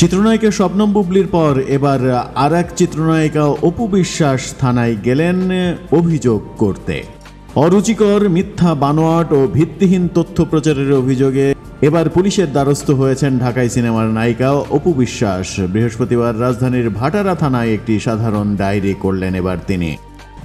চিত্রনায়িকা শবনম বুবলির পর এবার আর এক চিত্রনায়িকা অপু বিশ্বাস থানায় গেলেন অভিযোগ করতে। অরুচিকর, মিথ্যা, বানোয়াট ও ভিত্তিহীন তথ্য প্রচারের অভিযোগে এবার পুলিশের দ্বারস্থ হয়েছেন ঢাকাই সিনেমার নায়িকা অপু বিশ্বাস। বৃহস্পতিবার রাজধানীর ভাটারা থানায় একটি সাধারণ ডায়েরি করলেন এবার তিনি।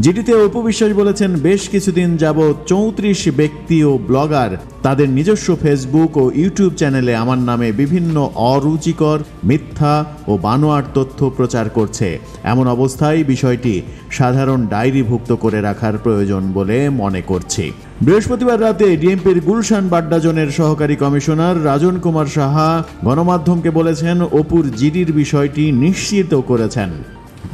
যেটিতে অপু বিশ্বাস বলেছেন, বেশ কিছুদিন যাবৎ 34 ব্যক্তি ও ব্লগার তাদের নিজস্ব ফেসবুক ও ইউটিউব চ্যানেলে আমার নামে বিভিন্ন অরুচিকর, মিথ্যা ও বানোয়াট তথ্য প্রচার করছে। এমন অবস্থায় বিষয়টি সাধারণ ডায়েরিভুক্ত করে রাখার প্রয়োজন বলে মনে করছি। বৃহস্পতিবার রাতে ডিএমপির গুলশান বাড্ডা জোনের সহকারী কমিশনার রাজন কুমার সাহা গণমাধ্যমকে বলেছেন, অপুর জিডির বিষয়টি নিশ্চিত করেছেন।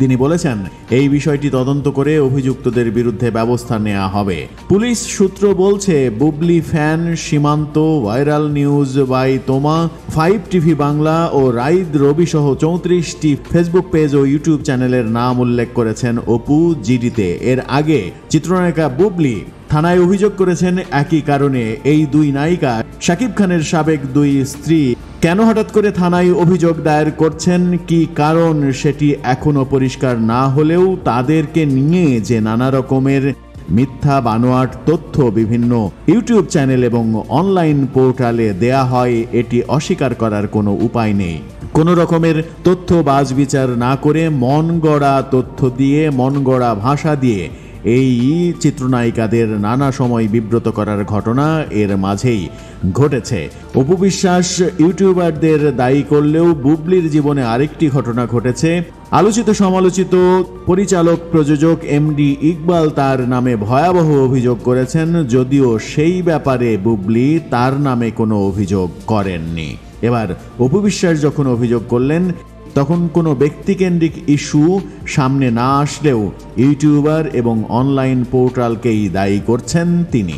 তিনি বলেছেন, এই বিষয়টি তদন্ত করে অভিযুক্তদের বিরুদ্ধে ব্যবস্থা নেওয়া হবে। পুলিশ সূত্র বলছে, বুবলি ফ্যান, সীমান্ত, ভাইরাল নিউজ বাই তোমা, 5 টিভি বাংলা ও রাইদ রবি সহ 34টি ফেসবুক পেজ ও ইউটিউব চ্যানেলের নাম উল্লেখ করেছেন অপু জিডিতে। এর আগে চিত্রনায়িকা বুবলি থানায় অভিযোগ করেছেন একই কারণে। এই দুই নায়িকা শাকিব খানের সাবেক দুই স্ত্রী কেন হঠাৎ করে থানায় অভিযোগ দায়ের করছেন, কি কারণ সেটি এখনো পরিষ্কার না হলেও তাদেরকে নিয়ে যে নানা রকমের মিথ্যা, বানোয়াট তথ্য বিভিন্ন ইউটিউব চ্যানেল এবং অনলাইন পোর্টালে দেয়া হয়, এটি অস্বীকার করার কোনো উপায় নেই। কোনো রকমের তথ্য বাছবিচার না করে মন গড়া তথ্য দিয়ে, মন গড়া ভাষা দিয়ে এই চিত্রনায়িকাদের নানা সময় বিব্রত করার ঘটনা এর মাঝেই ঘটেছে। অপু বিশ্বাস ইউটিউবারদের দায়ী করলেও বুবলির জীবনে আরেকটি ঘটনা ঘটেছে। আলোচিত সমালোচিত পরিচালক প্রযোজক এমডি ইকবাল তার নামে ভয়াবহ অভিযোগ করেছেন, যদিও সেই ব্যাপারে বুবলি তার নামে কোনো অভিযোগ করেননি। এবার অপু বিশ্বাস যখন অভিযোগ করলেন, তখন কোনো ব্যক্তিকেন্দ্রিক ইস্যু সামনে না আসলেও ইউটিউবার এবং অনলাইন পোর্টালকেই দায়ী করছেন তিনি।